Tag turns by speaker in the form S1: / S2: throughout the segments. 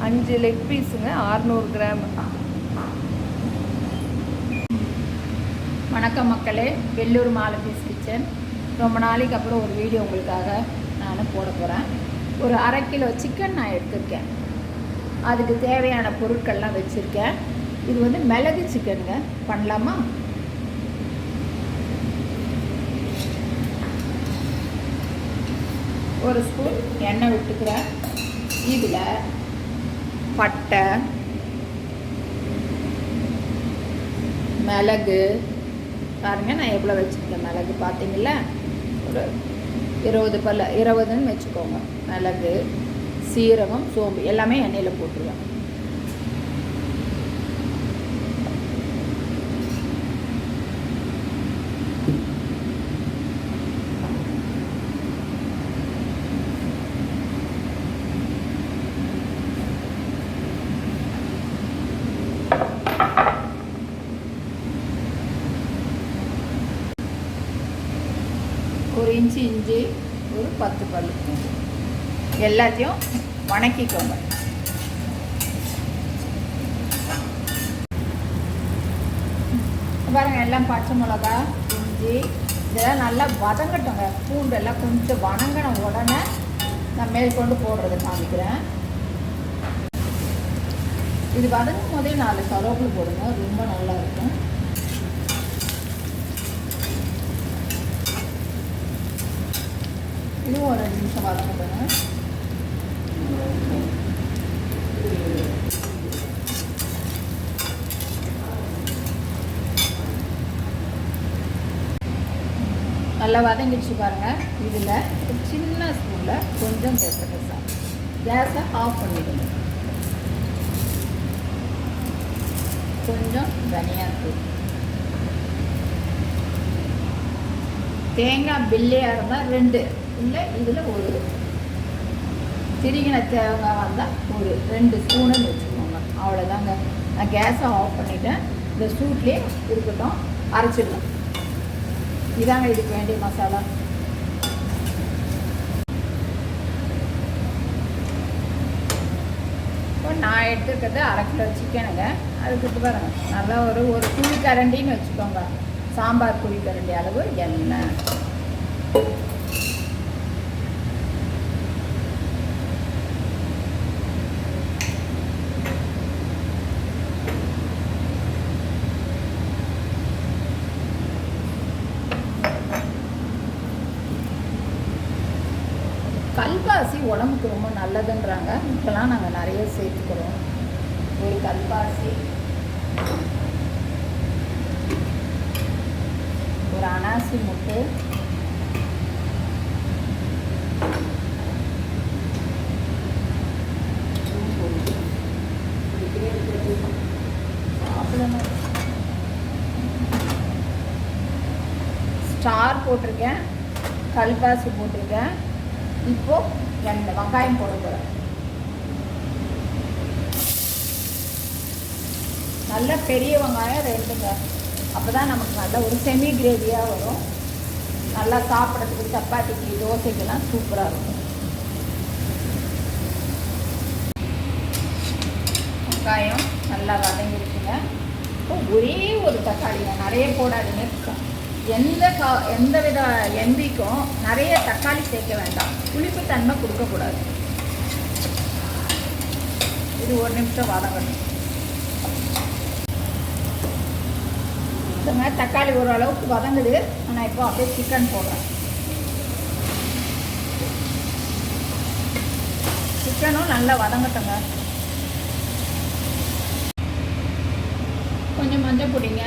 S1: 5 leg பீஸுங்க 600 gram.
S2: வணக்கம் மக்களே, Vellur மாலதீஸ் kitchen. ரொம்ப நாளைக்கு அப்புறம் ஒரு வீடியோ உங்களுக்காக நான் போட போகிறேன். ஒரு 1/2 கிலோ சிக்கன் நான் எடுத்திருக்கேன். அதுக்கு தேவையான பொருட்கள்லாம் வச்சுருக்கேன். இது வந்து மிளகு சிக்கனுங்க. பண்ணலாமா? ஒரு ஸ்பூன் எண்ணெய் விட்டுக்கிறேன். இதில் பட்டை, மிளகு பாருங்கள், நான் எவ்வளோ வச்சுருக்கேன் மிளகு பார்த்தீங்களா? ஒரு 20ன்னு வச்சுக்கோங்க. மிளகு, சீரகம், சோம்பு எல்லாமே எண்ணெயில் போட்டுருவேன். ஒரு இன்ச்சு இஞ்சி, ஒரு 10 பல் எல்லாத்தையும் வணக்கிக்கோங்க. பாருங்கள், எல்லாம் பச்சை மிளகா, இஞ்சி இதெல்லாம் நல்லா வதங்கட்டுங்க. பூண்டெல்லாம் கொஞ்சம் வணங்கின உடனே நான் மேற்கொண்டு போடுறதை காமிக்கிறேன். இது வதங்கும் போதே 4 கருவேப்பிலை போடுங்க, ரொம்ப நல்லா இருக்கும். இதுவும் ஒரு 2 நிமிஷம் வதங்கட்டுங்க. நல்லா வதங்கிடுச்சு பாருங்கள். இதில் ஒரு சின்ன ஸ்பூனில் கொஞ்சம் கசகசா, கேஸை ஆஃப் பண்ணிடுங்க. கொஞ்சம் தனியாத்தூள், தேங்காய் பில்லையாக இருந்தால் 2 இல்லை, இதில் ஒரு திருகின தேங்காய் வந்தால் ஒரு 2 ஸ்பூனுன்னு வச்சுக்கோங்க. அவ்வளோதாங்க. நான் கேஸை ஆஃப் பண்ணிவிட்டேன். இந்த சூட்லேயே இருக்கட்டும், அரைச்சிடலாம். இதாங்க இதுக்கு வேண்டிய மசாலா. இப்போ நான் எடுத்துருக்கிறது 1/2 கிலோ சிக்கனுங்க. அதுக்கு பாருங்கள், நல்லா ஒரு குழிக்கரண்டின்னு வச்சுக்கோங்க. சாம்பார் குழிக்கரண்டி அளவு எண்ணெய், கல்பாசி உடம்புக்கு ரொம்ப நல்லதுன்றாங்க. இப்போலாம் நாங்கள் நிறைய சேர்த்துக்கிறோம். ஒரு கல்பாசி, ஒரு அனாசி முட்டு, ஸ்டார் போட்டிருக்கேன், கல்பாசி போட்டிருக்கேன். இப்போது 2 வெங்காயம் போட போகிறேன். நல்ல பெரிய வெங்காயம் 2ங்க. அப்போ தான் நமக்கு நல்ல ஒரு செமி கிரேவியாக வரும். நல்லா சாப்பிட்றதுக்கு சப்பாத்திக்கு, தோசைக்கெல்லாம் சூப்பராக இருக்கும். வெங்காயம் நல்லா வதங்கிடுச்சுங்க. இப்போ ஒரே ஒரு தக்காளிங்க, நிறைய போடாதீங்க. எந்த வித எந்திக்கும் நிறைய தக்காளி சேர்க்க வேண்டாம். புளிப்பு தன்மை கொடுக்கக்கூடாது. இது 1 நிமிஷம் வதங்கணும். இதுங்க தக்காளி ஓரளவுக்கு வதங்குது. ஆனால் இப்போ அப்படியே சிக்கன் போடுறேன். சிக்கனும் நல்லா வதங்கட்டுங்க. கொஞ்சம் மஞ்சள் பொடிங்க,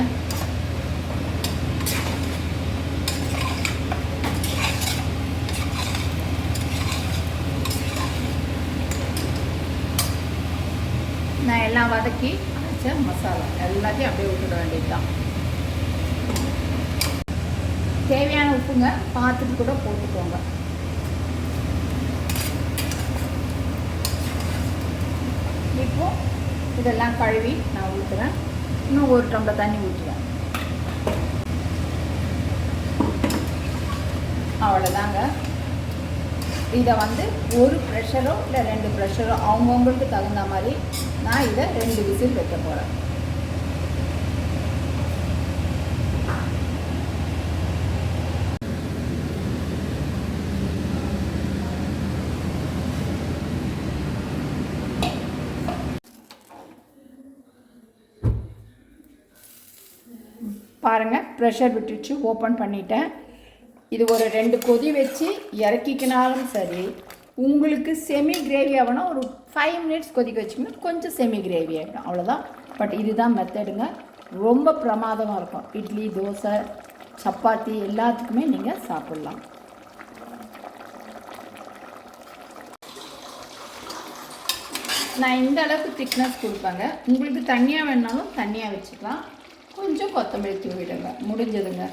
S2: நான் எல்லாம் வதக்கி அரைச்ச மசாலா எல்லாத்தையும் அப்படியே விட்டுட வேண்டியது தான். தேவையான உப்புங்க பார்த்துட்டு கூட போட்டுக்கோங்க. இப்போது இதெல்லாம் கழுவி நான் ஊற்றுறேன். இன்னும் 1 டம்ளர் தண்ணி ஊற்றுவேன். அவ்வளோதாங்க. இதை வந்து ஒரு ப்ரெஷரோ இல்லை 2 ப்ரெஷரோ அவங்கவுங்களுக்கு தகுந்த மாதிரி நான் இதை 2 விசில் வைக்க போகிறேன். பாருங்கள், ப்ரெஷர் விட்டுச்சு, ஓப்பன் பண்ணிட்டேன். இது ஒரு 2 கொதி வச்சு இறக்கிக்கினாலும் சரி, உங்களுக்கு செமி கிரேவி ஆகனா ஒரு 5 மினிட்ஸ் கொதிக்க வச்சிங்கன்னா கொஞ்சம் செமி கிரேவி ஆகிடும், அவ்வளோதான். பட் இதுதான் மெத்தடுங்க, ரொம்ப பிரமாதமாக இருக்கும். இட்லி, தோசை, சப்பாத்தி எல்லாத்துக்குமே நீங்கள் சாப்பிட்லாம். நான் இந்த அளவுக்கு திக்னஸ் கொடுப்பேங்க. உங்களுக்கு தண்ணியாக வேணாலும் தண்ணியாக வச்சுக்கலாம். கொஞ்சம் கொத்தமல்லி தூவிடுங்க, முடிஞ்சதுங்க.